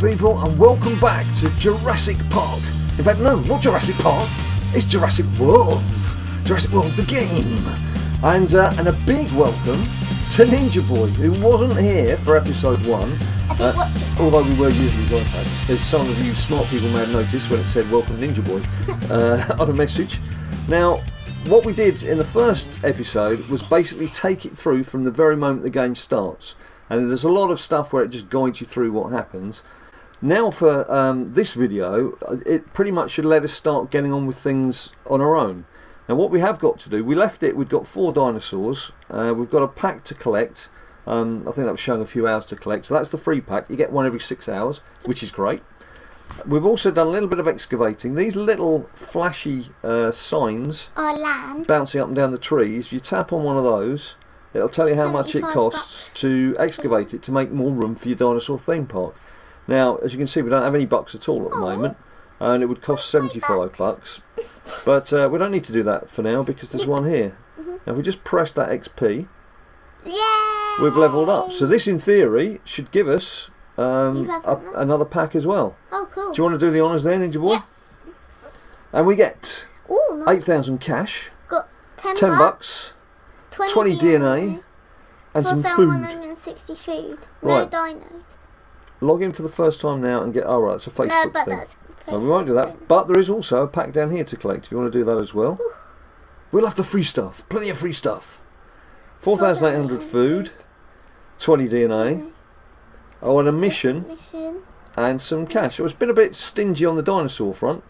people, and welcome back to Jurassic Park. In fact, no, not Jurassic Park, it's Jurassic World. Jurassic World The Game. And a big welcome to Ninja Boy, who wasn't here for episode 1. Although we were using his iPad, as some of you smart people may have noticed when it said welcome Ninja Boy on a message. Now, what we did in the first episode was basically take it through from the very moment the game starts. And there's a lot of stuff where it just guides you through what happens. Now for this video, it pretty much should let us start getting on with things on our own. Now what we have got to do, we've got 4 dinosaurs, we've got a pack to collect. I think that was showing a few hours to collect, so that's the free pack. You get one every 6 hours, which is great. We've also done a little bit of excavating. These little flashy signs bouncing up and down the trees, you tap on one of those, it'll tell you how much it costs to excavate it to make more room for your dinosaur theme park. Now, as you can see, we don't have any bucks at all at the moment, and it would cost 75 bucks. But we don't need to do that for now because there's one here. Now, if we just press that XP, we've leveled up. So this, in theory, should give us another pack as well. Oh, cool. Do you want to do the honours there, Ninja Boy? Yeah. And we get nice. 8,000 cash, got 10 bucks, 20 DNA, and some food. 160 food. Right. No dinos. Log in for the first time now and get... Oh, right, it's a Facebook No, but thing. that's No, we won't do that. But there is also a pack down here to collect if you want to do that as well. Ooh. We'll have the free stuff. Plenty of free stuff. 4,800 food, 20 DNA, and a mission, and some cash. It's been a bit stingy on the dinosaur front.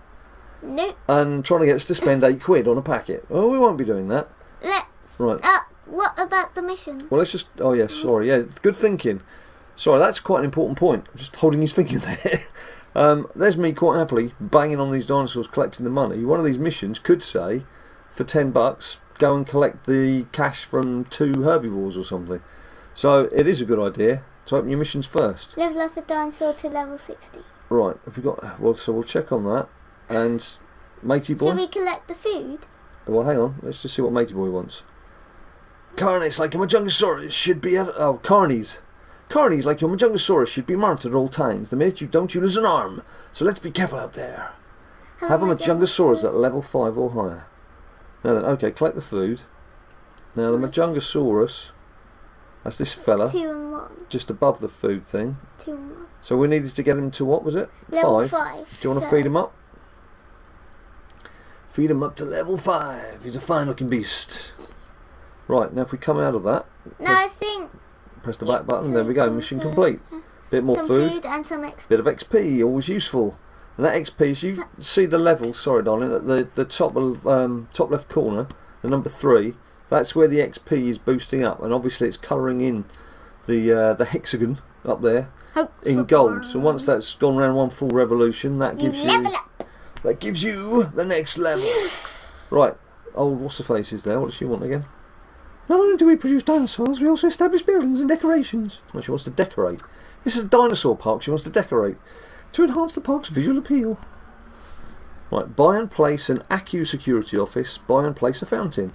Nope. And trying to get us to spend £8 on a packet. Well, we won't be doing that. Right. What about the mission? Well, let's just... Oh, yes, sorry. Yeah, good thinking. Sorry, that's quite an important point. I'm just holding his finger there. There's me quite happily banging on these dinosaurs, collecting the money. One of these missions could say, for 10 bucks, go and collect the cash from 2 herbivores or something. So it is a good idea to open your missions first. Level up a dinosaur to level 60. Right, have we got... Well, so we'll check on that. And Matey Boy... Should we collect the food? Well, hang on. Let's just see what Matey Boy wants. Carnies like your Majungasaurus should be... Carnies. Carnies like your Majungasaurus should be monitored at all times. The minute you don't, you lose an arm. So let's be careful out there. Have a Majungasaurus at level 5 or higher. Now then, okay, collect the food. Now the Majungasaurus, that's this fella. 2 and 1. Just above the food thing. 2 and 1. So we needed to get him to what was it? Level 5. Do you want to feed him up? Feed him up to level 5. He's a fine looking beast. Right, now if we come out of that. No, I think... Press the back button, there we go, mission complete. Bit more some food and some XP. Bit of XP, always useful. And that XP, as you see the level, sorry darling, the top left corner, the number 3, that's where the XP is boosting up, and obviously it's colouring in the hexagon up there in gold. So once that's gone around one full revolution, that gives you the next level. Right, what's the face is there? What does she want again? Not only do we produce dinosaurs, we also establish buildings and decorations. Well, she wants to decorate. This is a dinosaur park, she wants to decorate. To enhance the park's visual appeal. Right, buy and place an Accu security office, buy and place a fountain.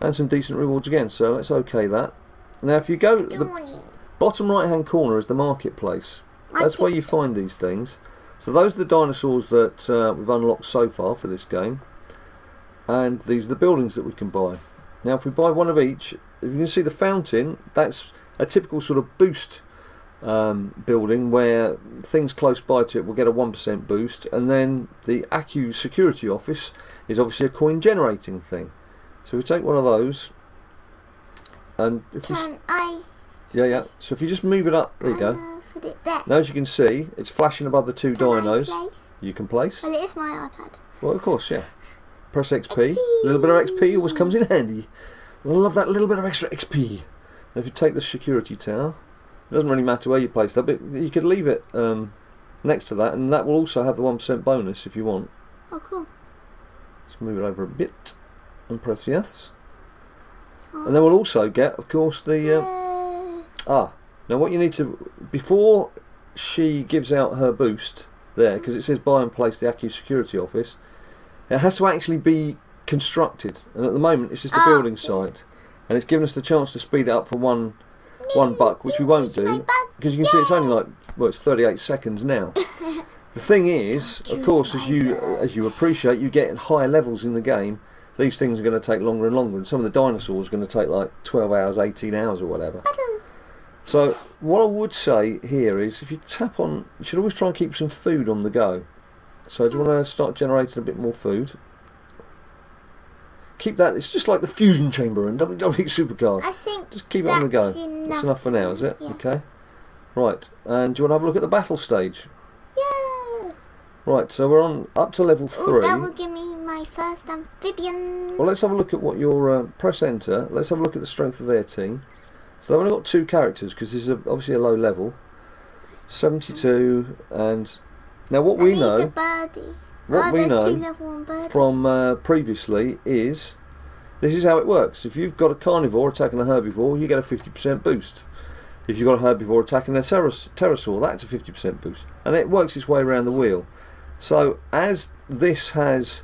And some decent rewards again, so let's OK that. Now if you go, the bottom right hand corner is the marketplace. That's where you find these things. So those are the dinosaurs that we've unlocked so far for this game. And these are the buildings that we can buy. Now if we buy one of each, if you can see the fountain, that's a typical sort of boost building where things close by to it will get a 1% boost, and then the Accu security office is obviously a coin generating thing. So we take one of those, and if so if you just move it up, there you go. Put it there. Now as you can see, it's flashing above the 2 dinos. You can place. Well, it is my iPad. Well, of course, yeah. Press XP. A little bit of XP always comes in handy. I love that little bit of extra XP. And if you take the security tower, it doesn't really matter where you place that, but you could leave it next to that, and that will also have the 1% bonus if you want. Oh, cool. Let's move it over a bit and press yes. And then we'll also get, of course, the... now what you need to... Before she gives out her boost there, because it says buy and place the Accu security office, it has to actually be constructed, and at the moment it's just a building site, and it's given us the chance to speed it up for one $1, which we won't do because you can see it's only like, well, it's 38 seconds now. The thing is, of course, as you appreciate, you get higher levels in the game. These things are going to take longer and longer, and some of the dinosaurs are going to take like 12 hours, 18 hours or whatever. So what I would say here is, if you tap on, you should always try and keep some food on the go. So do you want to start generating a bit more food? Keep that, it's just like the fusion chamber in WWE Supercard. I think just keep it on the go. That's enough for now, is it? Yeah. Okay. Right, and do you want to have a look at the battle stage? Yeah. Right, so we're on up to level 3. Ooh, that will give me my first amphibian. Well, let's have a look at what your press enter. Let's have a look at the strength of their team. So they've only got 2 characters because this is obviously a low level. 72, and now what we know. A birdie. What we know 2 level 1 birdies. from previously is this is how it works. If you've got a carnivore attacking a herbivore, you get a 50% boost. If you've got a herbivore attacking a pterosaur, that's a 50% boost, and it works its way around the wheel. So as this has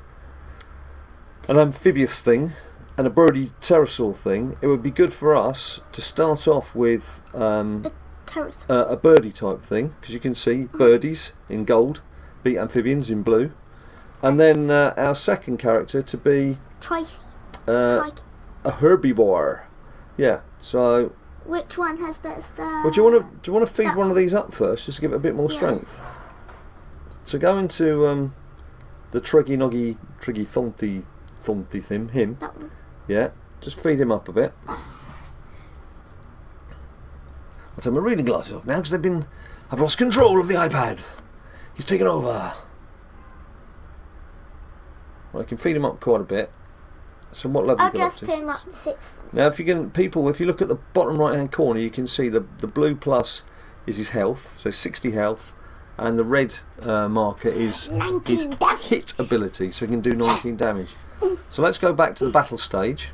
an amphibious thing and a birdie pterosaur thing, it would be good for us to start off with a birdie type thing, because you can see birdies in gold beat amphibians in blue, and then our second character to be a herbivore. Yeah. So which one has better stuff? well, do you want to feed one of these up first, just to give it a bit more strength? So go into the Triggy Thonty thing, him. That one. Yeah, just feed him up a bit. I'll take my reading glasses off now because I've lost control of the iPad. He's taken over. Well, I can feed him up quite a bit. So what level I'll do you just put him up to 6. Now, if you look at the bottom right hand corner, you can see the blue plus is his health, so 60 health, and the red marker is his hit ability, so he can do 19 damage. So let's go back to the battle stage.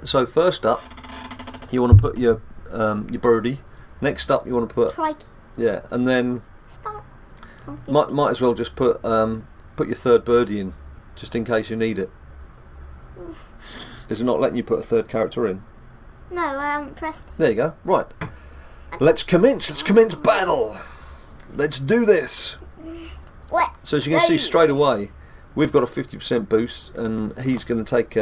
So first up, you want to put your birdie. Next up, you want to put yeah, and then might as well just put your third birdie in, just in case you need it. Is it not letting you put a third character in? No, I haven't pressed it. There you go. Right. Let's commence battle. Let's do this. What? So as you can see straight away, we've got a 50% boost, and he's going to take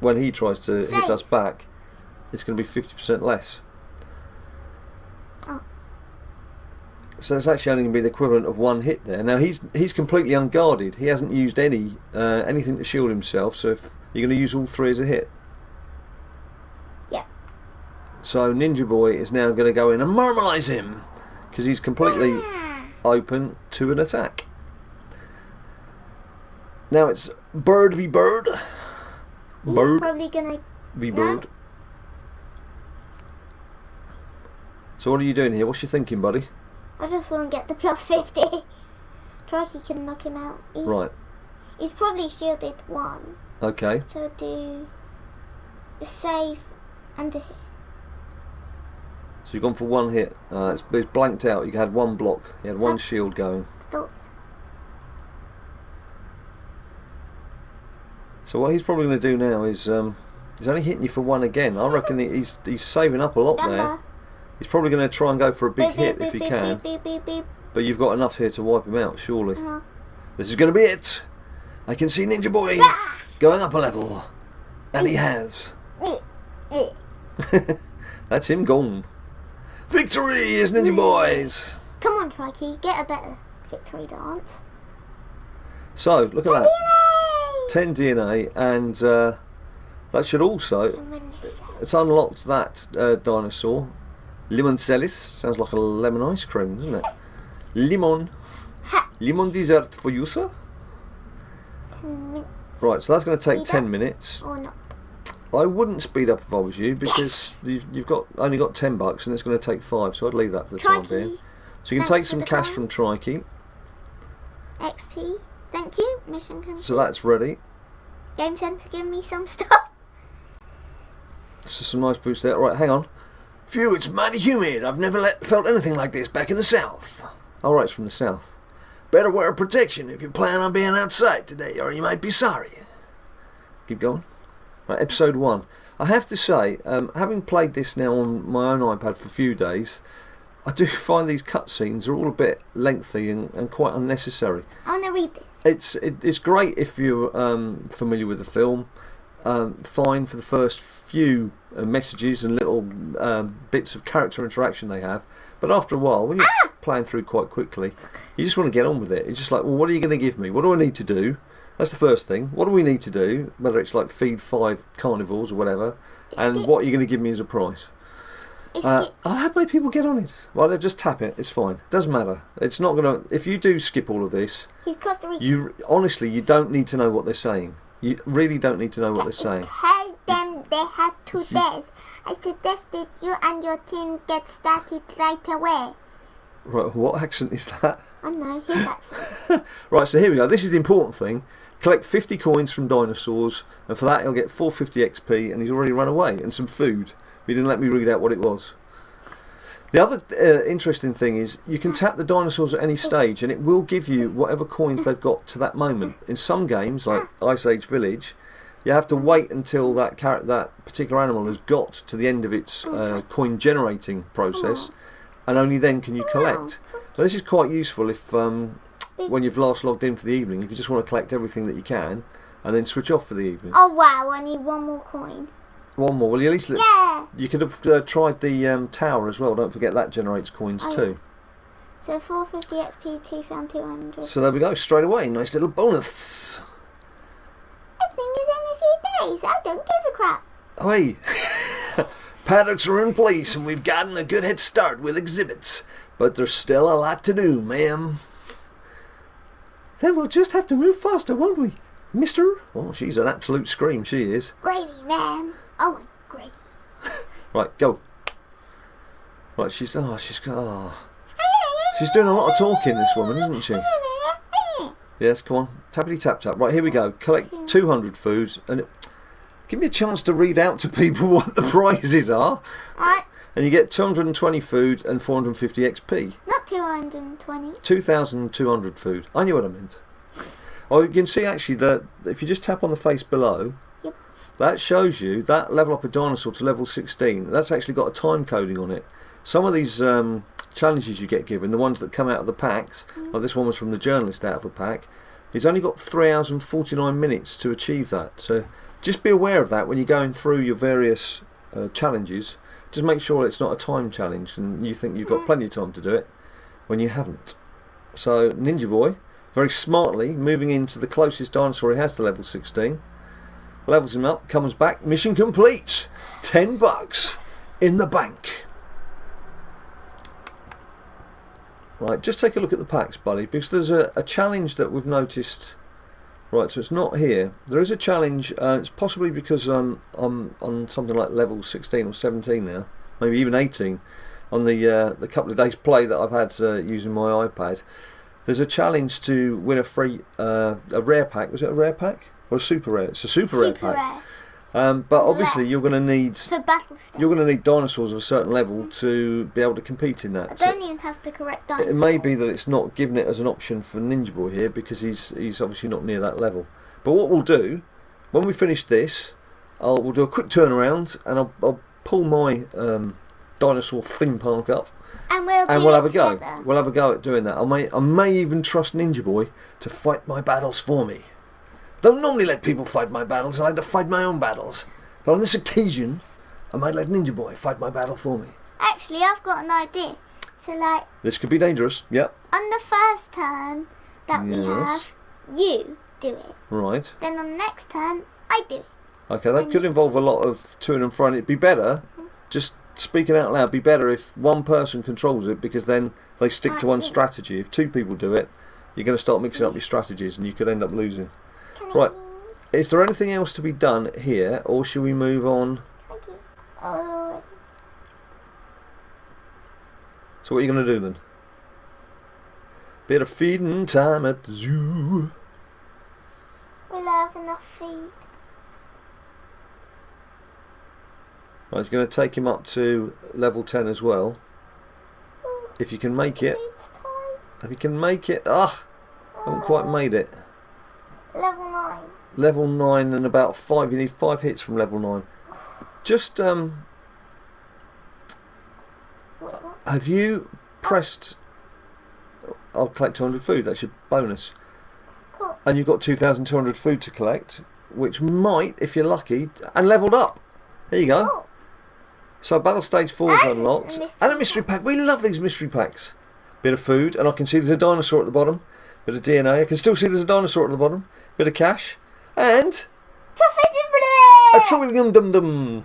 when he tries to hit us back, it's going to be 50% less. Oh. So it's actually only going to be the equivalent of 1 hit there. Now he's completely unguarded. He hasn't used anything to shield himself. So if you're going to use all 3 as a hit. Yeah. So Ninja Boy is now going to go in and marmalise him because he's completely open to an attack. Now it's bird v bird. He's probably gonna v bird. So what are you doing here? What's your thinking, buddy? I just want to get the plus 50. Trikey can knock him out. Right. He's probably shielded 1. Okay. So do a save and a hit. So you've gone for 1 hit. It's blanked out. You had 1 block. You had 1 shield going. Thoughts? So what he's probably going to do now is he's only hitting you for 1 again. I reckon he's saving up a lot there. He's probably going to try and go for a big hit if he can. But you've got enough here to wipe him out, surely. This is going to be it. I can see Ninja Boy going up a level. And he has. That's him gone. Victory is Ninja Boy's. Come on, Trikey, get a better victory dance. So, look at that. 10 DNA, and that should also, it's unlocked that dinosaur. Limoncellis, sounds like a lemon ice cream, doesn't it? Lemon dessert for you, sir. 10 minutes. Right, so that's going to take 10 minutes. Or not. I wouldn't speed up if I was you, because you've only got $10 and it's going to take 5, so I'd leave that for the time being. So you can take some cash from Trikey. XP. Thank you. Mission complete. So that's ready. Game Centre, give me some stuff. So some nice boost there. Right, hang on. Phew, it's mighty humid. I've never felt anything like this back in the south. Alright, it's from the south. Better wear protection if you plan on being outside today, or you might be sorry. Keep going. Right, episode 1. I have to say, having played this now on my own iPad for a few days, I do find these cutscenes are all a bit lengthy and quite unnecessary. I want to read this. It's great if you're familiar with the film. Fine for the first few messages and little bits of character interaction they have, but after a while, when you're playing through quite quickly, you just want to get on with it. It's just like, well, what are you going to give me? What do I need to do? That's the first thing. What do we need to do? Whether it's like feed 5 carnivores or whatever, and what are you going to give me as a price? I'll have my people get on it. Well, they'll just tap it. It's fine. It doesn't matter. It's not going to. If you do skip all of this, you honestly, you don't need to know what they're saying. You really don't need to know what they're saying. Tell them they have 2 days. I suggested you and your team get started right away. Right, what accent is that? I know, his accent. Right, so here we go. This is the important thing. Collect 50 coins from dinosaurs, and for that he'll get 450 XP, and he's already run away, and some food. He didn't let me read out what it was. The other interesting thing is you can tap the dinosaurs at any stage and it will give you whatever coins they've got to that moment. In some games, like Ice Age Village, you have to wait until that particular animal has got to the end of its coin generating process, and only then can you collect. So this is quite useful if when you've last logged in for the evening, if you just want to collect everything that you can and then switch off for the evening. Oh wow, I need 1 more coin. 1 more. Well, at least you could have tried the tower as well. Don't forget that generates coins too. So 450 XP, 2,200. So there we go. Straight away, nice little bonus. Everything is in a few days. I don't give a crap. Hey, paddocks are in place and we've gotten a good head start with exhibits, but there's still a lot to do, ma'am. Then we'll just have to move faster, won't we, Mister? Oh, she's an absolute scream. She is. Grady, ma'am. Oh, Grady. Right, go. Right, she's doing a lot of talking, this woman, isn't she? Yes, come on. Tappity tap tap. Right, here we go. Collect 200 foods and give me a chance to read out to people what the prizes are. Right. And you get 220 food and 450 XP. Not 220. 2,200 food. I knew what I meant. Oh, you can see actually that if you just tap on the face below, that shows you that level up a dinosaur to level 16. That's actually got a time coding on it. Some of these challenges you get given, the ones that come out of the packs, like this one was from the journalist out of a pack, it's only got 3 hours and 49 minutes to achieve that. So just be aware of that when you're going through your various challenges. Just make sure it's not a time challenge and you think you've got plenty of time to do it when you haven't. So Ninja Boy, very smartly moving into the closest dinosaur he has to level 16. Levels him up, comes back, mission complete. $10 in the bank. Right, just take a look at the packs, buddy, because there's a challenge that we've noticed. Right, so it's not here. There is a challenge. It's possibly because I'm on something like level 16 or 17 now, maybe even 18. On the couple of days play that I've had using my iPad, there's a challenge to win a free a rare pack. Was it a rare pack? Or a super rare? It's a super rare pack. But obviously you're going to need dinosaurs of a certain level to be able to compete in that. I don't even have the correct dinosaur. It may be that it's not given it as an option for Ninja Boy here because he's obviously not near that level. But what we'll do when we finish this, we'll do a quick turnaround and I'll pull my dinosaur theme park up. And we'll have a go. We'll have a go at doing that. I may even trust Ninja Boy to fight my battles for me. Don't normally let people fight my battles. I like to fight my own battles. But on this occasion, I might let Ninja Boy fight my battle for me. Actually, I've got an idea. So, like... This could be dangerous, yep. On the first turn that we have, you do it. Right. Then on the next turn, I do it. Okay, that could involve a lot of to and fro. It'd be better, just speaking out loud, be better if one person controls it because then they stick to one strategy. If 2 people do it, you're going to start mixing up your strategies and you could end up losing. Right, is there anything else to be done here, or should we move on? Oh. So what are you going to do then? Bit of feeding time at the zoo. We'll have enough feed. Right, he's going to take him up to level 10 as well. If you can make it. If you can make it. I haven't quite made it. Level 9. Level 9 and about 5. You need 5 hits from level 9. Just, Wait, what? have you pressed... I'll collect 200 food, that's your bonus. Cool. And you've got 2,200 food to collect, which might, if you're lucky, and leveled up. There you go. Cool. So Battle Stage 4 is And unlocked. a mystery And a mystery pack. We love these mystery packs. Bit of food, and I can see there's a dinosaur at the bottom. Bit of DNA. I can still see there's a dinosaur at the bottom. Bit of cash. And a trillium dum dum.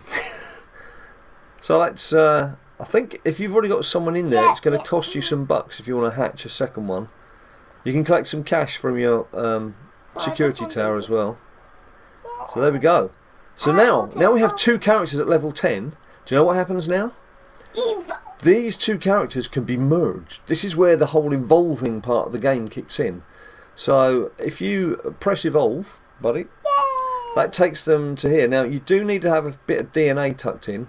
So that's, I think if you've already got someone in there, it's going to cost you some bucks if you want to hatch a second one. You can collect some cash from your security tower as well. So there we go. So now we have 2 characters at level 10. Do you know what happens now? Evil. These 2 characters can be merged. This is where the whole evolving part of the game kicks in. So if you press evolve, buddy, Yay. that takes them to here. Now you do need to have a bit of DNA tucked in.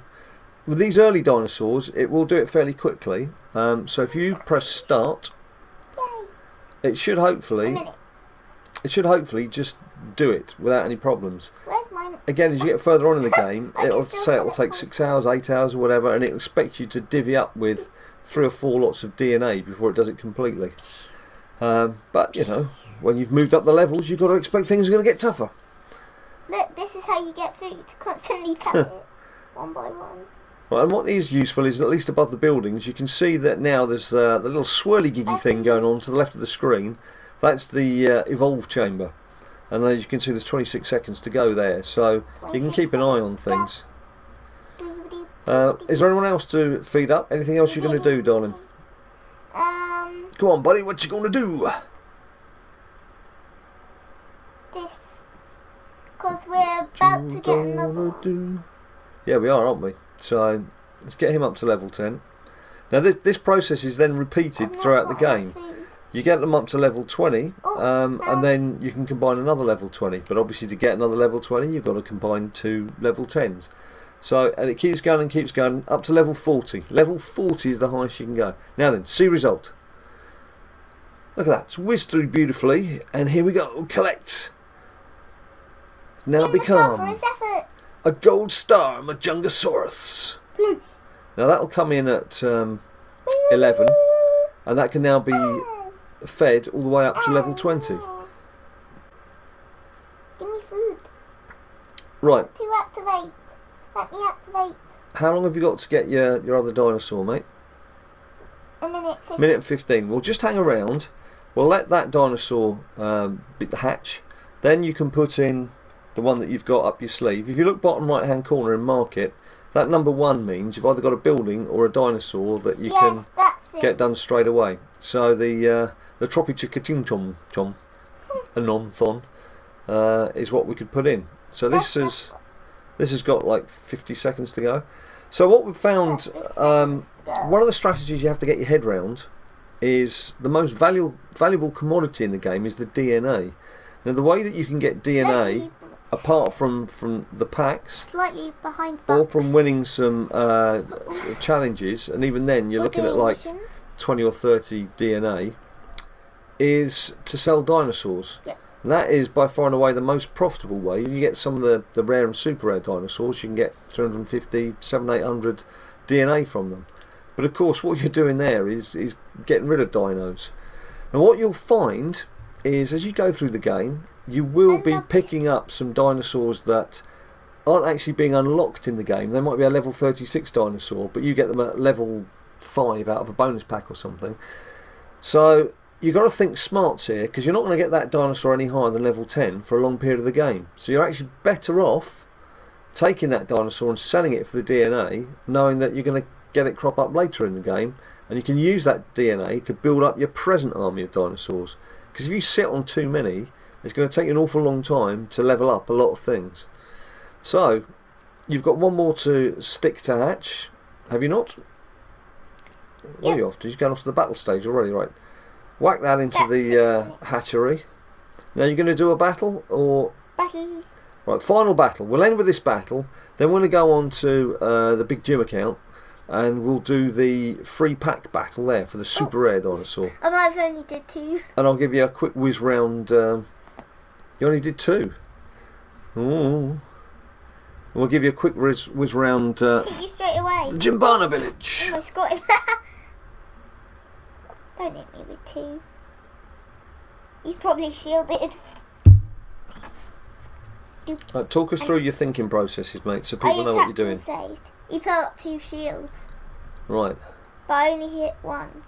With these early dinosaurs, it will do it fairly quickly. So if you press start, Yay. it should A hopefully minute. just do it without any problems. Where's mine? Again, as you get further on in the game, I it'll can still say it'll collect take my 6 hours, 8 hours or whatever, and it'll expect you to divvy up with 3 or 4 lots of DNA before it does it completely. But, you know, when you've moved up the levels, you've got to expect things are going to get tougher. Look, this is how you get food. Constantly tap it. One by one. Right, and what is useful is, at least above the buildings, you can see that now there's the little swirly giggy thing going on to the left of the screen. That's the evolve chamber. And as you can see, there's 26 seconds to go there, so you can keep an eye on things. Is there anyone else to feed up? Anything else you're going to do, darling? Come on, buddy, what you going to do? This. Because we're about to get another one. Yeah, we are, aren't we? So let's get him up to level 10. Now this process is then repeated throughout the game. You get them up to level 20, and then you can combine another level 20. But obviously to get another level 20, you've got to combine 2 level 10s. So, and it keeps going and keeps going up to level 40. Level 40 is the highest you can go. Now then, see result. Look at that, it's whizzed through beautifully, and here we go, collect. It's now become a gold star Majungasaurus. Now that'll come in at 11, and that can now be fed all the way up to level 20. Give me food. Right. To activate. Let me activate. How long have you got to get your other dinosaur, mate? A minute 15. Minute 15. Well, just hang around. We'll let that dinosaur hatch. Then you can put in the one that you've got up your sleeve. If you look bottom right hand corner and mark it, that number 1 means you've either got a building or a dinosaur that you can get done straight away. So the Troppy Chicka Chom Chom Anon is what we could put in. So this has got like 50 seconds to go. So what we've found, one of the strategies you have to get your head round is the most valuable commodity in the game is the DNA. Now the way that you can get DNA, apart from the packs, slightly behind or from winning some challenges, and even then you're looking at like 20 or 30 DNA, is to sell dinosaurs. Yep. And that is by far and away the most profitable way. You get some of the rare and super rare dinosaurs, you can get 350, 700, 800 DNA from them. But of course what you're doing there is getting rid of dinos. And what you'll find is as you go through the game, you will be picking up some dinosaurs that aren't actually being unlocked in the game. They might be a level 36 dinosaur, but you get them at level 5 out of a bonus pack or something. So you've got to think smarts here, because you're not going to get that dinosaur any higher than level 10 for a long period of the game. So you're actually better off taking that dinosaur and selling it for the DNA, knowing that you're going to get it crop up later in the game, and you can use that DNA to build up your present army of dinosaurs. Because if you sit on too many, it's going to take you an awful long time to level up a lot of things. So you've got one more to stick to hatch, have you not? Where are you off to? You've gone off to the battle stage already, right? Whack that into the hatchery. Now you're going to do a battle, or Battle. right? Final battle. We'll end with this battle. Then we're going to go on to the big gym account, and we'll do the free pack battle there for the super rare dinosaur. I might have only did 2. And I'll give you a quick whiz round You only did 2. Oh. We'll give you a quick whiz round Hit you straight away. the Jimbana village. Almost got him. Don't hit me with 2. He's probably shielded. Talk us through your thinking processes, mate, so people know what you're doing. Saved. He put up 2 shields. Right. But I only hit 1.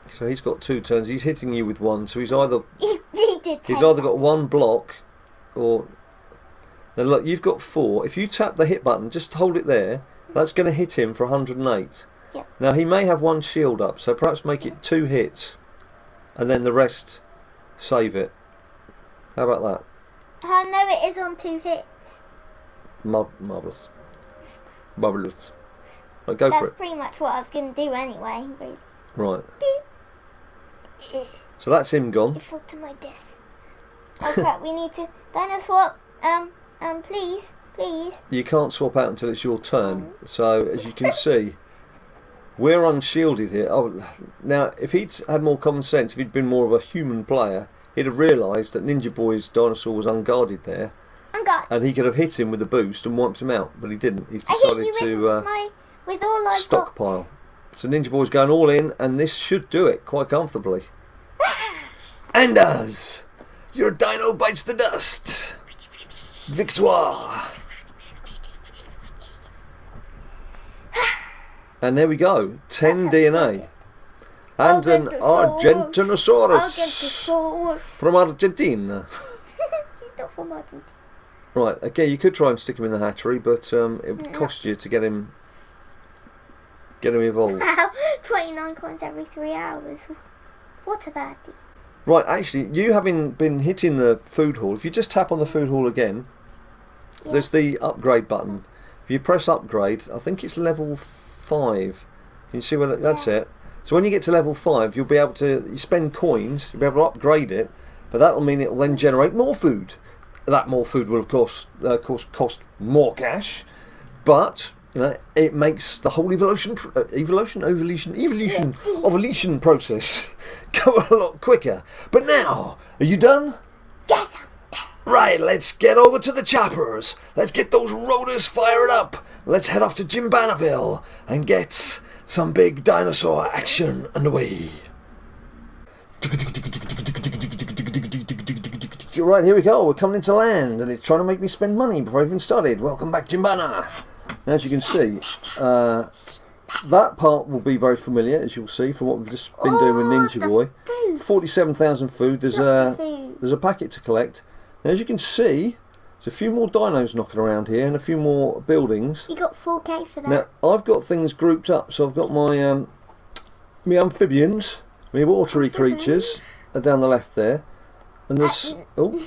So he's got 2 turns. He's hitting you with 1. So he's either He did. he's either got 1 block, or now look, you've got 4. If you tap the hit button, just hold it there. That's going to hit him for 108. Yep. Now he may have 1 shield up, so perhaps make it 2 hits, and then the rest save it. How about that? Oh no, it is on 2 hits. Marvellous. Marvellous. Right, go for That's it. pretty much what I was going to do anyway. Right. So that's him gone. He fell to my death. Oh crap, we need to dinosaur. Please. You can't swap out until it's your turn. So as you can see, we're unshielded here. Oh, now if he'd had more common sense, if he'd been more of a human player, he'd have realised that Ninja Boy's dinosaur was unguarded there, and he could have hit him with a boost and wiped him out, but he didn't. He's decided to with all our stockpile. box. So Ninja Boy's going all in, and this should do it quite comfortably. And does. Your dino bites the dust. Victoire. And there we go. 10 DNA. And an Argentinosaurus from Argentina. He's not from Argentina. Right, again, you could try and stick him in the hatchery, but it would cost you to get him evolved. Wow, 29 coins every 3 hours. What a bad deal. Right, actually, you having been hitting the food hall, if you just tap on the food hall again, there's the upgrade button. If you press upgrade, I think it's level 5. Can you see where that's it? So when you get to level 5, you'll be able to, you spend coins, you'll be able to upgrade it, but that'll mean it will then generate more food. That more food will of course cost more cash, but you know it makes the whole evolution process go a lot quicker. But now, are you done? Yes. Right, let's get over to the choppers. Let's get those rotors fired up. Let's head off to Jimbanaville and get some big dinosaur action underway. Right, here we go. We're coming into land, and it's trying to make me spend money before I even started. Welcome back, Jimbana. As you can see, that part will be very familiar, as you'll see, from what we've just been doing with Ninja Boy. 47,000 food. There's a packet to collect. Now, as you can see, there's a few more dinos knocking around here and a few more buildings. You got 4k for that. Now, I've got things grouped up. So I've got my amphibians, my watery creatures are down the left there. And there's... Oh,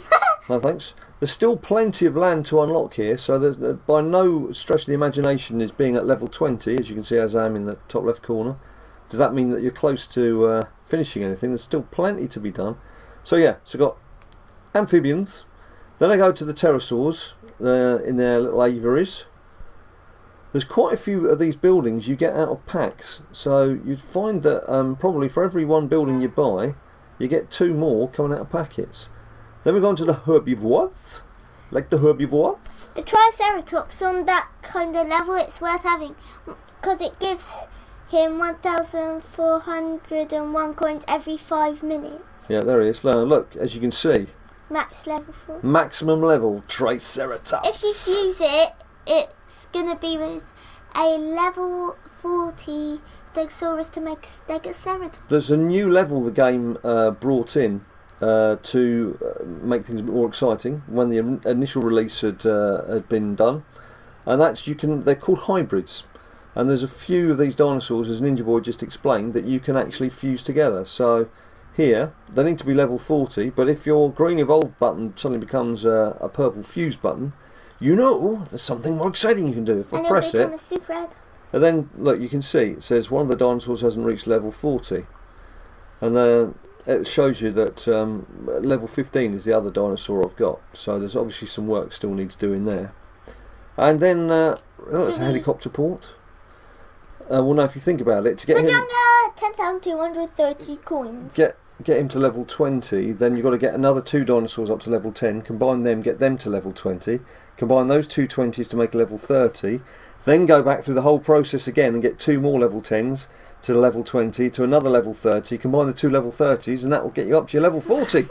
no thanks. There's still plenty of land to unlock here, so there's by no stretch of the imagination is being at level 20, as you can see as I am in the top left corner. Does that mean that you're close to finishing anything? There's still plenty to be done. So yeah, so I've got amphibians. Then I go to the pterosaurs in their little aviaries. There's quite a few of these buildings you get out of packs, so you'd find that probably for every one building you buy, you get 2 more coming out of packets. Then we go on to the herbivores, like the herbivores. The Triceratops on that kind of level, it's worth having because it gives him 1,401 coins every 5 minutes. Yeah, there he is. Look, as you can see. Max level 4. Maximum level Triceratops. If you fuse it, it's going to be with a level 40 Stegosaurus to make Stegoceratops. There's a new level the game brought in to make things a bit more exciting when the initial release had been done, and that's they're called hybrids, and there's a few of these dinosaurs, as Ninja Boy just explained, that you can actually fuse together. So here they need to be level 40, but if your green evolve button suddenly becomes a purple fuse button, you know there's something more exciting you can do. If I press it, a super red. And then look, you can see it says one of the dinosaurs hasn't reached level 40, and then it shows you that level 15 is the other dinosaur I've got. So there's obviously some work still needs doing there. And then that's a helicopter port. Well, no, if you think about it, to get him, 10,230 coins. get get him to level 20, then you've got to get another 2 dinosaurs up to level 10, combine them, get them to level 20, combine those 2 20s to make level 30, then go back through the whole process again and get 2 more level 10s to level 20, to another level 30, combine the 2 level 30s, and that will get you up to your level 40.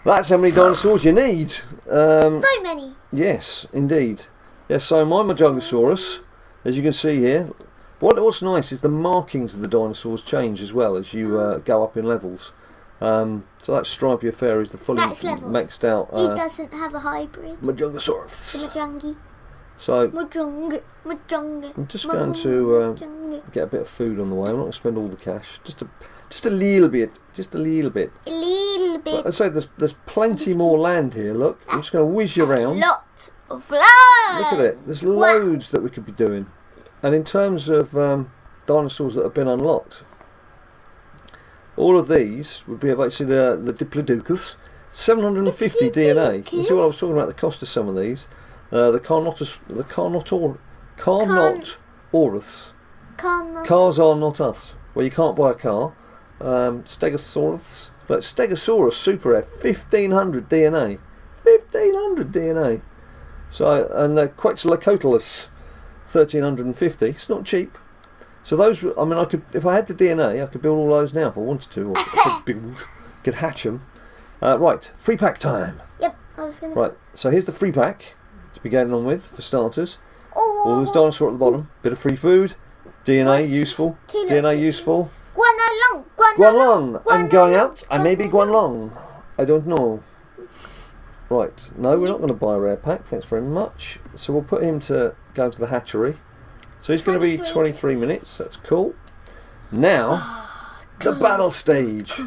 That's how many dinosaurs you need. So many. Yes, indeed. Yes, so my Majungasaurus, as you can see here, what's nice is the markings of the dinosaurs change as well as you go up in levels. So that stripy affair is the fully maxed out He doesn't have a hybrid. Majungasaurus. The Majungi. So Majunga. I'm just going to get a bit of food on the way. I'm not going to spend all the cash. Just a little bit. Just a little bit. A little bit. I'd say there's plenty more land here. Look, I'm just going to whiz you around. Lot of land. Look at it. There's loads that we could be doing. And in terms of dinosaurs that have been unlocked, all of these would be about, see, the Diplodocus, 750 DNA. You see what I was talking about, the cost of some of these? The Carnotaurus. Cars are not us. Well, you can't buy a car. Stegosaurus. But Stegosaurus Super F, 1500 DNA. 1500 DNA. So, and Quetzalcoatlus, 1350. It's not cheap. So those, I mean, I could, if I had the DNA, I could build all those now if I wanted to. Or I could hatch them. Right, free pack time. Yep, I was going to. Right, so here's the free pack to be getting on with for starters. Well, there's dinosaur at the bottom. Bit of free food. DNA useful. DNA useful. Guanlong. I'm going out. I may be Guanlong. I don't know. Right. No, we're not going to buy a rare pack. Thanks very much. So we'll put him to go to the hatchery. So he's going to be 23 minutes. That's cool. Now, the battle stage.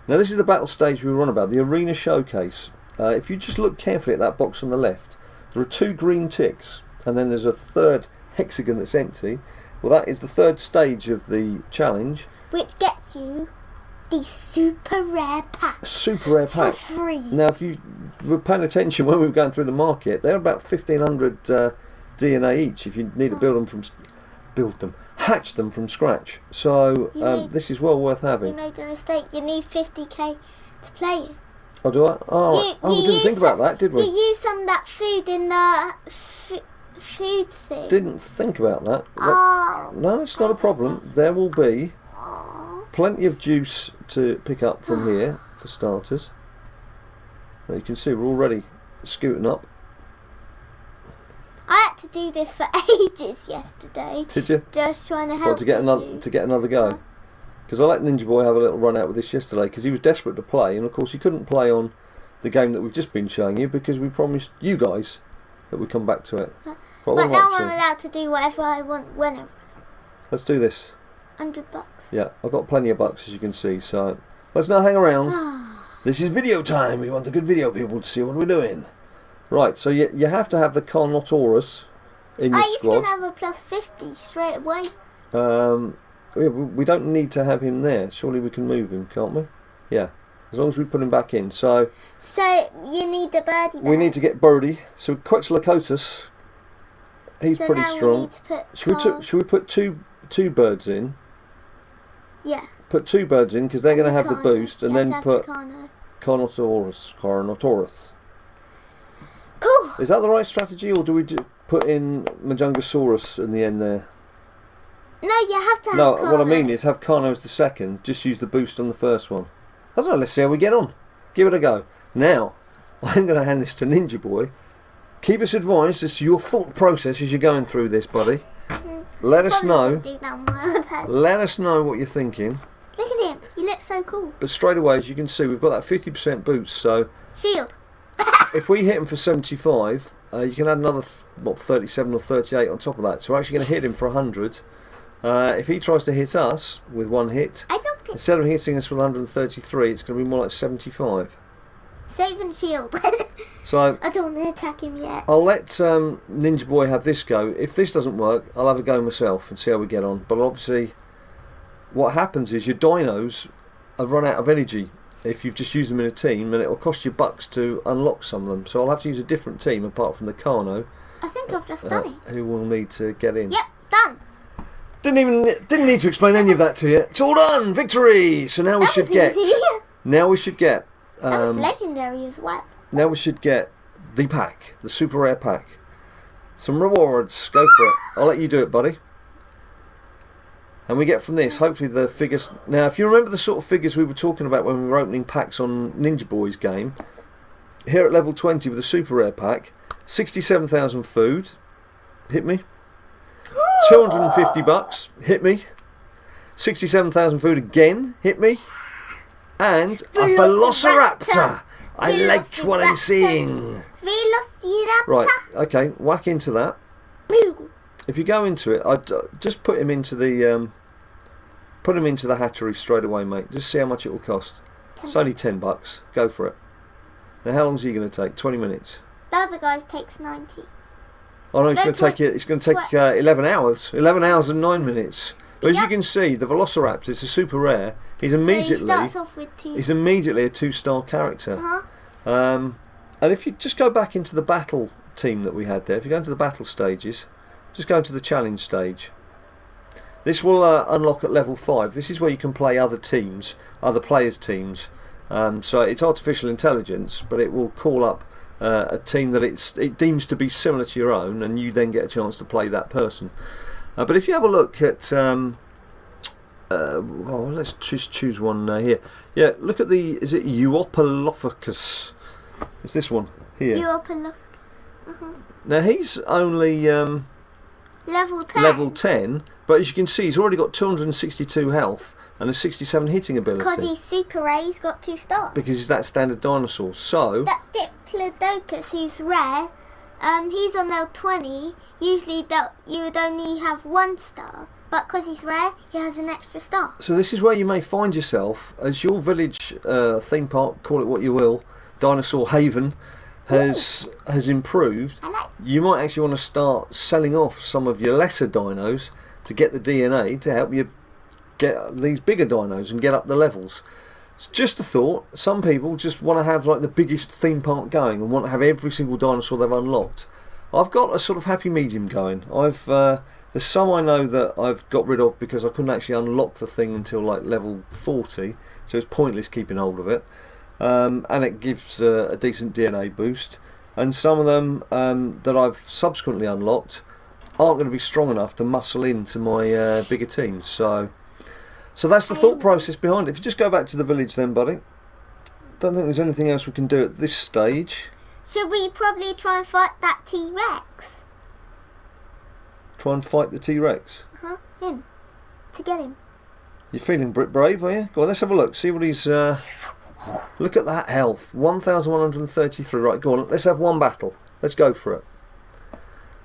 Now this is the battle stage we were on about. The arena showcase. If you just look carefully at that box on the left, there are 2 green ticks. And then there's a 3rd hexagon that's empty. Well, that is the 3rd stage of the challenge. Which gets you the super rare pack. Super rare pack. For free. Now, if you were paying attention when we were going through the market, they're about 1500 DNA each if you need to hatch them from scratch. So this is well worth having. You made a mistake. You need 50k to play it. Oh, do I? Oh, we didn't think about that, did we? You used some of that food in the food thing. Didn't think about that. Oh. No, it's not a problem. There will be plenty of juice to pick up from here for starters. Now you can see we're already scooting up. I had to do this for ages yesterday. Did you? Just trying to help. To get another go. Because I let Ninja Boy have a little run out with this yesterday because he was desperate to play, and of course he couldn't play on the game that we've just been showing you because we promised you guys that we'd come back to it. But now I'm allowed to do whatever I want whenever. Let's do this. $100. Yeah, I've got plenty of bucks as you can see, so let's not hang around. This is video time. We want the good video people to see what we're doing. Right, so you have to have the Carnotaurus in your squad. I used to have a plus 50 straight away. We don't need to have him there. Surely we can move him, can't we? Yeah, as long as we put him back in. So you need the birdie. We need to get Birdie. So Quetzalcoatlus, he's pretty strong. We need to put should we put two birds in? Yeah. Put 2 birds in because they're going to have the boost, and then put Carnotaurus. Cool. Is that the right strategy, or do we put in Majungasaurus in the end there? No, you have to have Carno. What I mean is have Carno as the second, just use the boost on the first one. I don't know, let's see how we get on. Give it a go. Now, I'm going to hand this to Ninja Boy. Keep us advised as to your thought process as you're going through this, buddy. Let us know. Let us know what you're thinking. Look at him. He looks so cool. But straight away, as you can see, we've got that 50% boost, so... Shield. If we hit him for 75, you can add another, 37 or 38 on top of that. So we're actually going to hit him for 100. If he tries to hit us with 1 hit, instead of hitting us with 133, it's going to be more like 75. Save and shield. So I don't want to attack him yet. I'll let Ninja Boy have this go. If this doesn't work, I'll have a go myself and see how we get on. But obviously, what happens is your dinos have run out of energy if you've just used them in a team, and it'll cost you bucks to unlock some of them. So I'll have to use a different team apart from the Carno. I think I've just done it. Who will need to get in. Yep, done. Didn't need to explain any of that to you. It's all done. Victory. So now we should get Now we should get... that was legendary as well. Now we should get the pack, the super rare pack. Some rewards. Go for it. I'll let you do it, buddy. And we get from this, hopefully the figures... Now, if you remember the sort of figures we were talking about when we were opening packs on Ninja Boy's game, here at level 20 with the super rare pack, 67,000 food, hit me. 250 bucks, hit me. 67,000 food again, hit me. And a Velociraptor. I like what I'm seeing. Velociraptor. Right, okay, whack into that. If you go into it, I'd just put him into the hatchery straight away, mate. Just see how much it will cost. It's only $10. Go for it. Now, how long is he going to take? 20 minutes. The other guy takes 90. Oh no, it's going to take 11 hours. 11 hours and 9 minutes. But as you can see, the Velociraptor is a super rare. He's immediately So he starts off with 2. He's immediately a 2-star character. Uh-huh. And if you just go back into the battle team that we had there, if you go into the battle stages, just go into the challenge stage. This will unlock at level 5. This is where you can play other teams, other players' teams. So it's artificial intelligence, but it will call up a team that it deems to be similar to your own, and you then get a chance to play that person. But if you have a look at, let's just choose one here. Yeah, look at the, is it Euopolophus? It's this one here. Euopolophus. Now he's only Level 10. level 10, but as you can see, he's already got 262 health and a 67 hitting ability. Because he's super rare, he's got 2 stars. Because he's that standard dinosaur. So that Diplodocus, who's rare, he's on level 20. Usually you would only have 1 star, but because he's rare, he has an extra star. So this is where you may find yourself as your village theme park, call it what you will, dinosaur haven, has improved. You might actually want to start selling off some of your lesser dinos to get the DNA to help you get these bigger dinos and get up the levels. It's just a thought. Some people just want to have like the biggest theme park going and want to have every single dinosaur they've unlocked. I've got a sort of happy medium going. There's some I know that I've got rid of because I couldn't actually unlock the thing until like level 40, so it's pointless keeping hold of it. And it gives a decent DNA boost. And some of them that I've subsequently unlocked aren't going to be strong enough to muscle into my bigger teams. So that's the thought process behind it. If you just go back to the village then, buddy. Don't think there's anything else we can do at this stage. Should we probably try and fight that T-Rex? Try and fight the T-Rex? Him. To get him. You're feeling brave, are you? Go on, let's have a look. See what he's... Look at that health. 1,133. Right, go on. Let's have one battle. Let's go for it.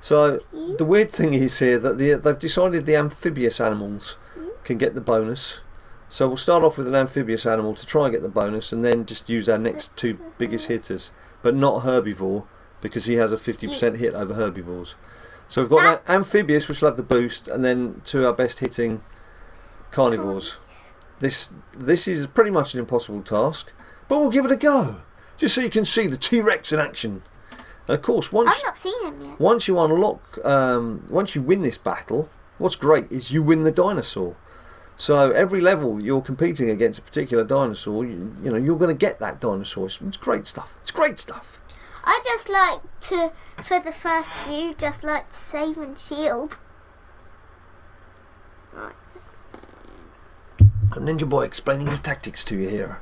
So, the weird thing is here that they've decided the amphibious animals can get the bonus. So we'll start off with an amphibious animal to try and get the bonus, and then just use our next 2 biggest hitters. But not herbivore, because he has a 50% hit over herbivores. So we've got an amphibious, which will have the boost, and then 2 our best hitting carnivores. This is pretty much an impossible task, but we'll give it a go, just so you can see the T-Rex in action. And of course, I've not seen him yet. Once you unlock, once you win this battle, what's great is you win the dinosaur. So every level you're competing against a particular dinosaur, you know you're going to get that dinosaur. It's great stuff. It's great stuff. I just like to, for the first few, just like to save and shield. Right. Ninja Boy explaining his tactics to you here.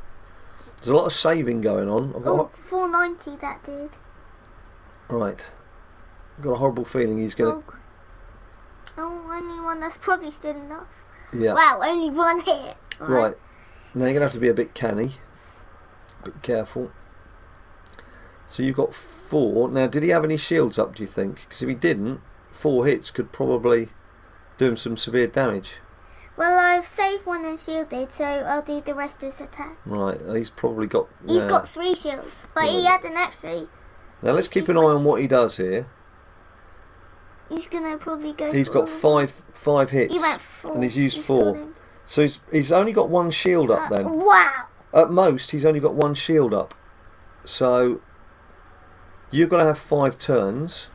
There's a lot of saving going on. 490 that did. Right. I've got a horrible feeling he's going to... Oh, only one. That's probably still enough. Yeah. Wow, only 1 hit. Right. Now you're going to have to be a bit canny. A bit careful. So you've got 4. Now, did he have any shields up, do you think? Because if he didn't, 4 hits could probably do him some severe damage. Well, I've saved 1 and shielded, so I'll do the rest of his attack. Right, he's probably got... He's got 3 shields, but he had an extra. Now let's keep an eye on what he does here. He's going to probably go... He's got 5 hits. He went 4. And he's used 4. So he's only got 1 shield up then. Wow! At most, he's only got 1 shield up. So you've got to have 5 turns.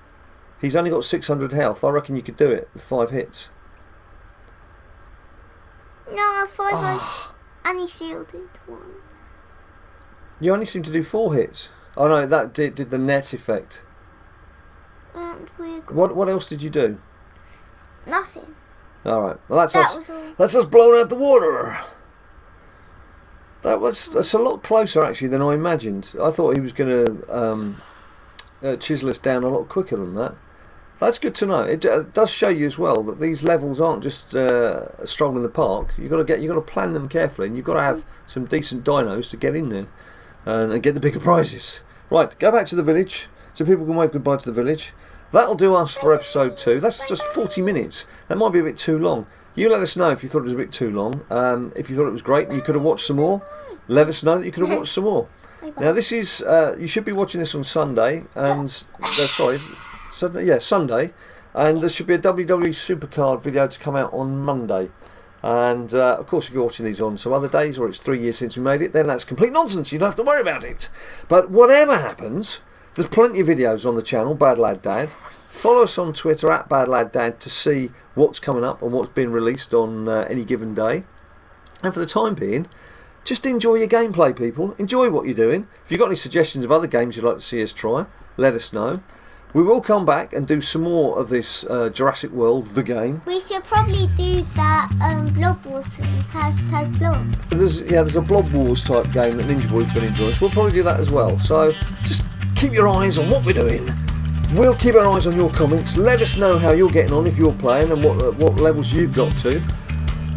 He's only got 600 health. I reckon you could do it with 5 hits. No, 500. And he shielded 1. You only seem to do 4 hits. Oh no, that did the net effect. And What else did you do? nothing. Alright, well that's That us. was all. That's us blowing out the water. That's a lot closer actually than I imagined. I thought he was going to chisel us down a lot quicker than that. That's good to know. It does show you as well that these levels aren't just a stroll in the park. You've got to plan them carefully, and you've got to have some decent dinos to get in there and get the bigger prizes. Right, go back to the village so people can wave goodbye to the village. That'll do us for episode 2. That's just 40 minutes. That might be a bit too long. You let us know if you thought it was a bit too long. If you thought it was great and you could have watched some more, let us know that you could have watched some more. Now this is you should be watching this on Sunday, and Sunday, and there should be a WWE Supercard video to come out on Monday. And of course, if you're watching these on some other days, or it's 3 years since we made it, then that's complete nonsense. You don't have to worry about it. But whatever happens, there's plenty of videos on the channel, BadLadDad. Follow us on Twitter at BadLadDad to see what's coming up and what's been released on any given day. And for the time being, just enjoy your gameplay, people. Enjoy what you're doing. If you've got any suggestions of other games you'd like to see us try, let us know. We will come back and do some more of this Jurassic World The Game. We should probably do that Blob Wars thing. # Blob. There's a Blob Wars type game that Ninja Boy's been enjoying, so we'll probably do that as well. So just keep your eyes on what we're doing. We'll keep our eyes on your comments. Let us know how you're getting on if you're playing and what levels you've got to.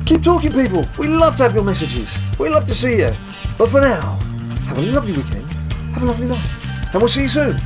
Keep talking, people. We love to have your messages. We love to see you. But for now, have a lovely weekend. Have a lovely life. And we'll see you soon.